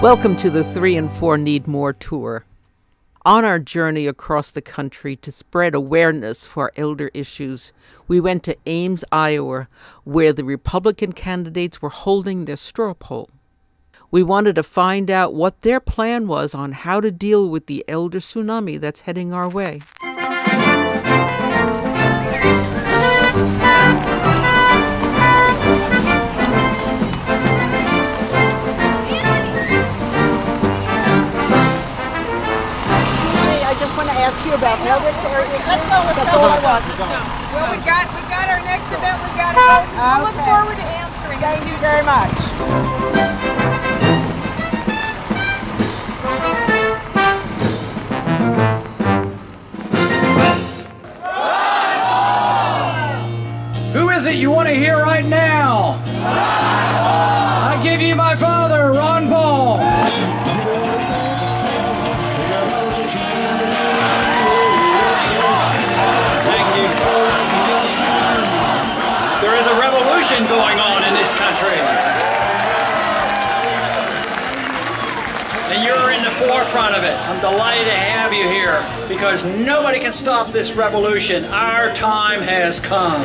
Welcome to the 3 and 4 Need More tour. On our journey across the country to spread awareness for elder issues, we went to Ames, Iowa, where the Republican candidates were holding their straw poll. We wanted to find out what their plan was on how to deal with the elder tsunami that's heading our way. Ask you about now that let's go. Well, we got our next event. We got it. I look forward to answering. Thank you very much. Who is it you want to hear right now? I give you my father, Ron Paul. There is a revolution going on in this country. And you're in the forefront of it. I'm delighted to have you here because nobody can stop this revolution. Our time has come.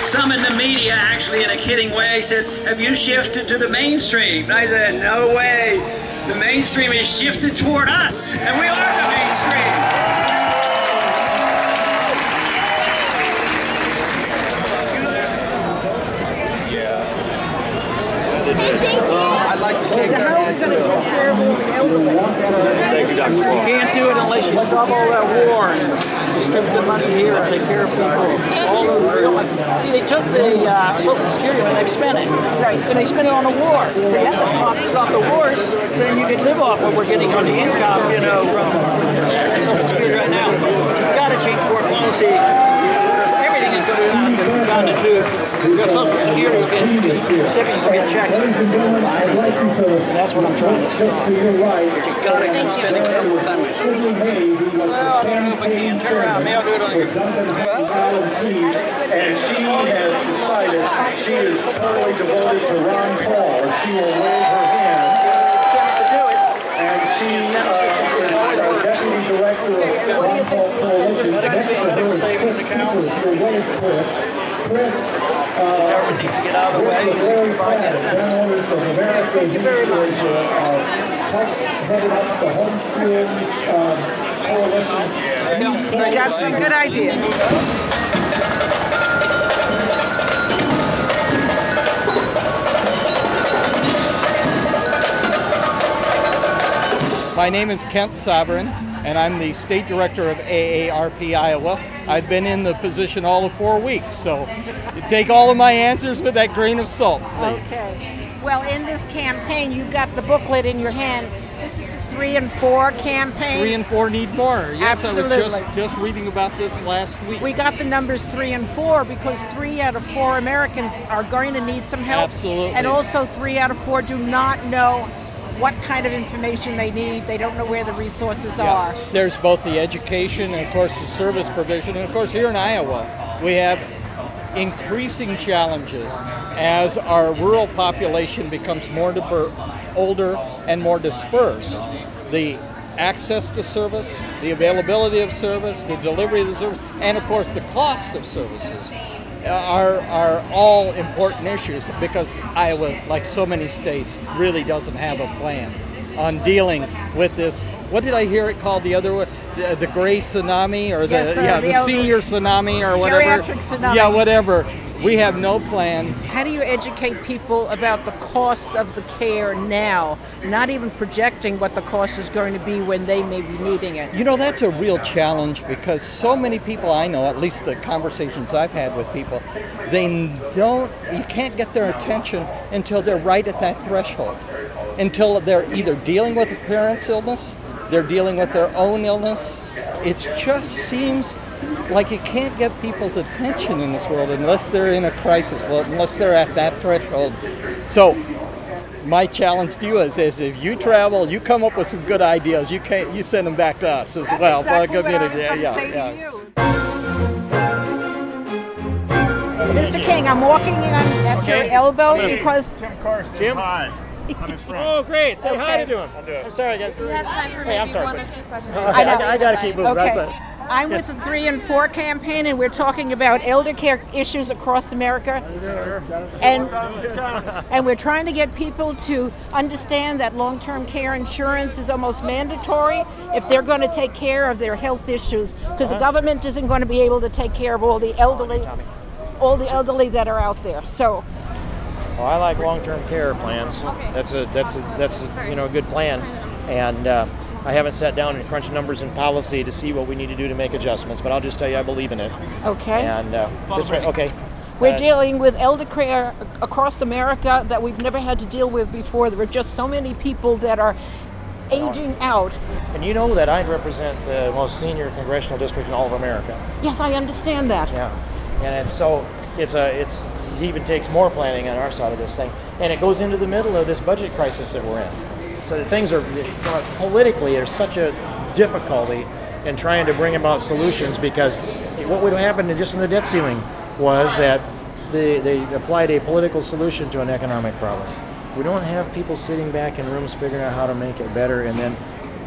Some in the media actually in a kidding way said, have you shifted to the mainstream? And I said, no way. The mainstream is shifted toward us, and we are the mainstream. I'd like to shake their hand too. You can't do it unless you stop all that war and distribute the money here and take care of people all over. See, they took the Social Security and they've spent it. Right. And they spent it on the war. So you have to stop the wars so then you can live off what we're getting on the income, you know, from Social Security right now. You've got to change foreign policy. Everything is going to go down to two. Your Social Security will get, recipients will get checks. That's what I'm trying to stop. But you've got to keep spending some of the time. Well, I don't know if I can. Turn around. Maybe I'll do it on your... And she has decided she is totally devoted to Ron Paul. She will wave her hand. And she is Deputy Director of Ron Paul Coalition. Medical savings accounts. The government needs to get out of the way and provide the incentives. Thank you very much. Headed up the Homeschools Coalition. He's got some good ideas. My name is Kent Sovereign, and I'm the State Director of AARP Iowa. I've been in the position all of 4 weeks, so take all of my answers with that grain of salt, please. Okay. Well, in this campaign, you've got the booklet in your hand. This is the 3 and 4 campaign. 3 and 4 need more. Yes, Absolutely. I was just reading about this last week. We got the numbers 3 and 4 because 3 out of 4 Americans are going to need some help. Absolutely. And also 3 out of 4 do not know what kind of information they need. They don't know where the resources are. There's both the education and, of course, the service provision. And, of course, here in Iowa, we have increasing challenges as our rural population becomes more older and more dispersed. The access to service, the availability of service, the delivery of the service, and, of course, the cost of services are all important issues because Iowa, like so many states, really doesn't have a plan on dealing with this. What did I hear it called the other one? The gray tsunami or the senior tsunami or whatever. Geriatric tsunami. Yeah, whatever. We have no plan. How do you educate people about the cost of the care now, not even projecting what the cost is going to be when they may be needing it? You know, that's a real challenge because so many people I know, at least the conversations I've had with people, you can't get their attention until they're right at that threshold, until they're either dealing with a parent's illness, they're dealing with their own illness. It just seems like you can't get people's attention in this world unless they're in a crisis, unless they're at that threshold. So my challenge to you is if you travel, you come up with some good ideas, you send them back to us as well. Exactly what I was going to say to you. Mr. King, I'm walking in at your elbow because Tim Carson's hi on his friend. Oh, great. Say hi Okay. to him. I'm sorry, guys. He has time for Hey, I'm maybe sorry, one or but- two questions. I got to keep moving. Okay. That's it. I'm with the 3 in 4 campaign, and we're talking about elder care issues across America. And we're trying to get people to understand that long-term care insurance is almost mandatory if they're going to take care of their health issues, because the government isn't going to be able to take care of all the elderly that are out there. So, Well, I like long-term care plans. That's a good plan, and I haven't sat down and crunched numbers and policy to see what we need to do to make adjustments. But I'll just tell you, I believe in it. okay. And this way, okay. We're dealing with elder care across America that we've never had to deal with before. There are just so many people that are aging out. And you know that I represent the most senior congressional district in all of America. Yes, I understand that. Yeah, and it even takes more planning on our side of this thing, and it goes into the middle of this budget crisis that we're in. So that things are politically, there's such a difficulty in trying to bring about solutions, because what would happen just in the debt ceiling was that they applied a political solution to an economic problem. We don't have people sitting back in rooms figuring out how to make it better and then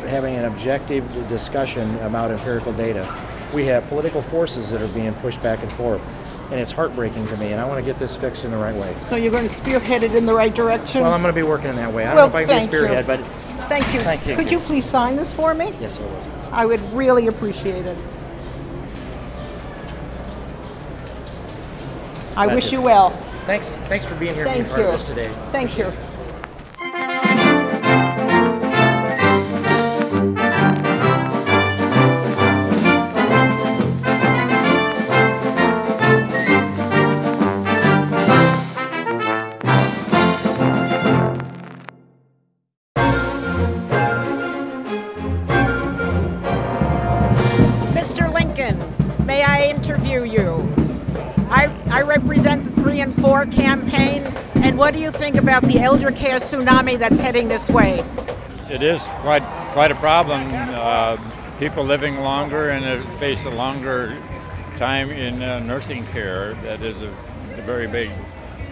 having an objective discussion about empirical data. We have political forces that are being pushed back and forth, and it's heartbreaking to me, and I want to get this fixed in the right way. So you're going to spearhead it in the right direction? Well, I'm going to be working in that way. I don't Well, know if I can be thank you. spearhead, but Thank you. Thank you. Could you please sign this for me? yes, I will. I would really appreciate it. I Glad wish to. you well. Thanks for being here and Thank being part of you. this today. Thank you. Mr. Lincoln, may I interview you? I represent the 3 in 4 campaign, and what do you think about the elder care tsunami that's heading this way? It is quite a problem. People living longer and face a longer time in nursing care. That is a very big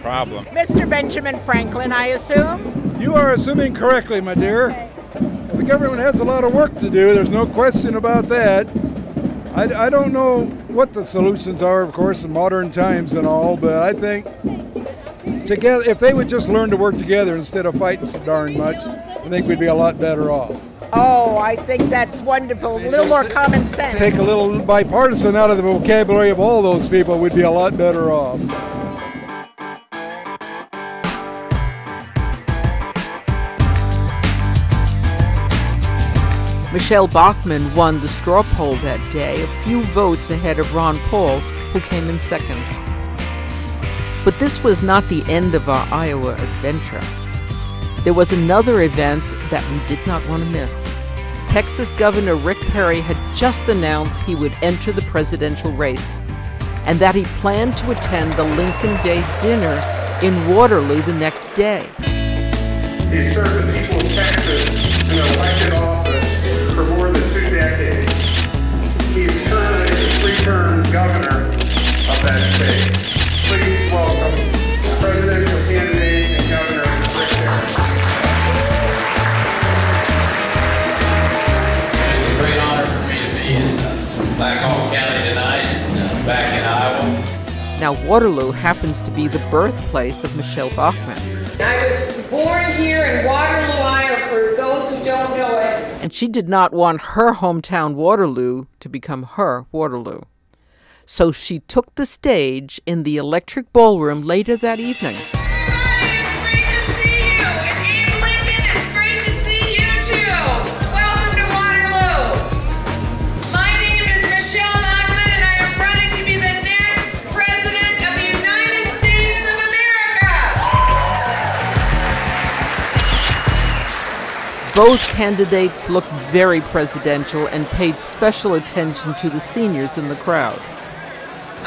problem. Mr. Benjamin Franklin, I assume? You are assuming correctly, my dear. The government has a lot of work to do. There's no question about that. I don't know what the solutions are, of course, in modern times and all, but I think together, if they would just learn to work together instead of fighting so darn much, I think we'd be a lot better off. Oh, I think that's wonderful. A little more common sense. Take a little bipartisan out of the vocabulary of all those people, we'd be a lot better off. Michele Bachmann won the straw poll that day, a few votes ahead of Ron Paul, who came in second. But this was not the end of our Iowa adventure. There was another event that we did not want to miss. Texas Governor Rick Perry had just announced he would enter the presidential race, and that he planned to attend the Lincoln Day Dinner in Waterloo the next day. He served the people of Texas in an elected office for more than 2 decades. He is currently the 3-term governor of that state. Please welcome presidential candidate and governor Rick Santorum. It's a great honor for me to be in GOP County tonight, back in Iowa. Now, Waterloo happens to be the birthplace of Michele Bachmann, I was born here in Waterloo, Iowa, for those who don't know it. and she did not want her hometown Waterloo to become her Waterloo. So she took the stage in the Electric Ballroom later that evening. Everybody, it's great to see you. And Abe Lincoln, it's great to see you too. Welcome to Waterloo. My name is Michele Bachmann, and I am running to be the next president of the United States of America. Both candidates looked very presidential and paid special attention to the seniors in the crowd.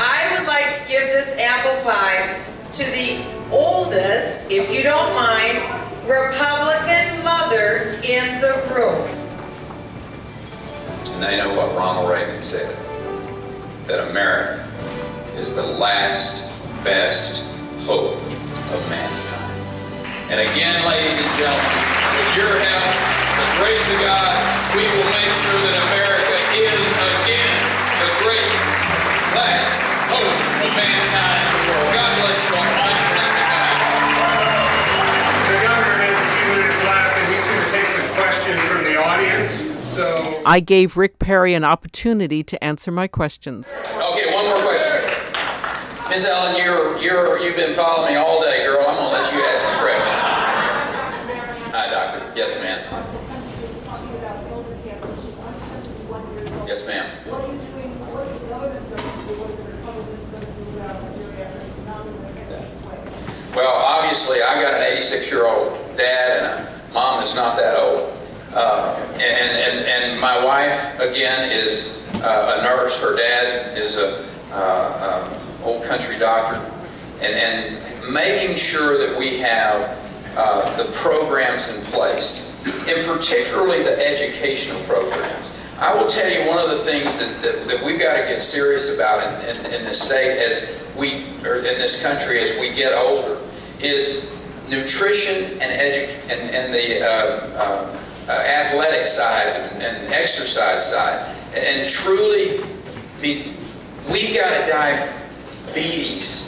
I would like to give this apple pie to the oldest, if you don't mind, Republican mother in the room. And I know what Ronald Reagan said, that America is the last best hope of mankind. And again, ladies and gentlemen, with your help, the grace of God, we will make sure that America is again the great last hope of mankind in the world. God bless you all. The governor has a few minutes left, and he's going to take some questions from the audience. So I gave Rick Perry an opportunity to answer my questions. Okay, one more question. Ms. Ellen, you've been following me all day, girl. I'm going to let you ask a question. Hi, doctor. Yes, ma'am. Yes, ma'am. Well, obviously, I got an 86-year-old dad and a mom that's not that old. And my wife, again, is a nurse. Her dad is a old country doctor. And making sure that we have the programs in place, and particularly the educational programs. I will tell you one of the things that we've got to get serious about in this state or in this country as we get older is nutrition and the athletic side and exercise side. And truly, I mean, we got a diabetes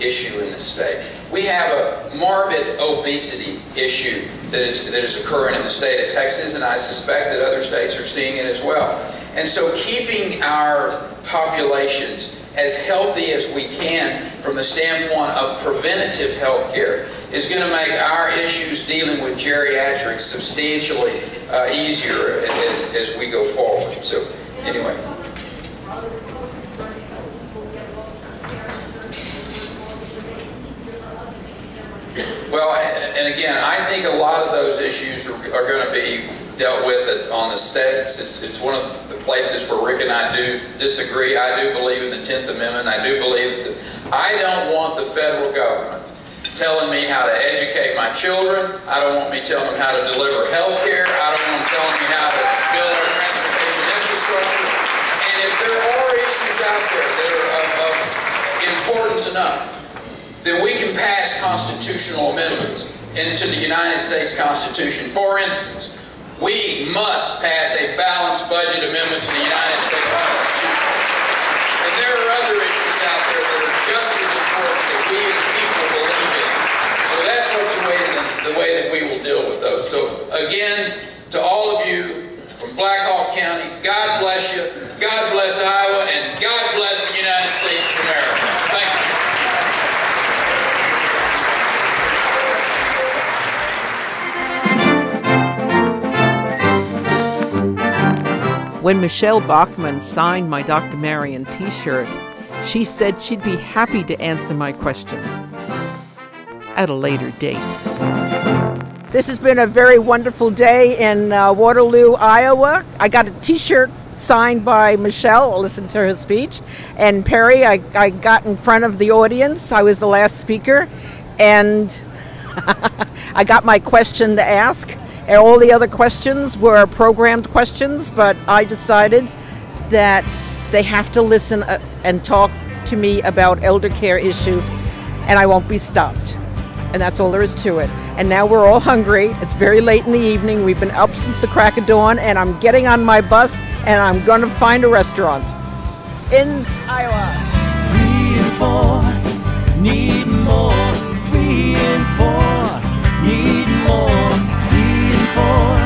issue in the state. We have a morbid obesity issue that is occurring in the state of Texas, and I suspect that other states are seeing it as well. And so keeping our populations as healthy as we can from the standpoint of preventative health care is going to make our issues dealing with geriatrics substantially easier as we go forward. So anyway. Well, and again, I think a lot of those issues are going to be dealt with on the states. It's one of the places where Rick and I do disagree. I do believe in the 10th Amendment. I do believe that I don't want the federal government telling me how to educate my children. I don't want me telling them how to deliver health care. I don't want them telling me how to build our transportation infrastructure. And if there are issues out there that are of importance enough, then we can pass constitutional amendments into the United States Constitution. For instance, we must pass a balanced budget amendment to the United States Constitution. And there are other issues out there that are just as important that we as people believe in. So that's the way that we will deal with those. So again, to all of you from Black Hawk County, God bless you, God bless Iowa, and God bless the United States of America. Thank you. When Michele Bachmann signed my Dr. Marion t-shirt, she said she'd be happy to answer my questions at a later date. This has been a very wonderful day in Waterloo, Iowa. I got a t-shirt signed by Michele. I'll listen to her speech. And Perry, I got in front of the audience. I was the last speaker. And I got my question to ask. And all the other questions were programmed questions, but I decided that they have to listen and talk to me about elder care issues, and I won't be stopped. And that's all there is to it. And now we're all hungry. It's very late in the evening. We've been up since the crack of dawn, and I'm getting on my bus, and I'm going to find a restaurant in Iowa. 3 and 4 need more. 3 and 4 need more. 3 and 4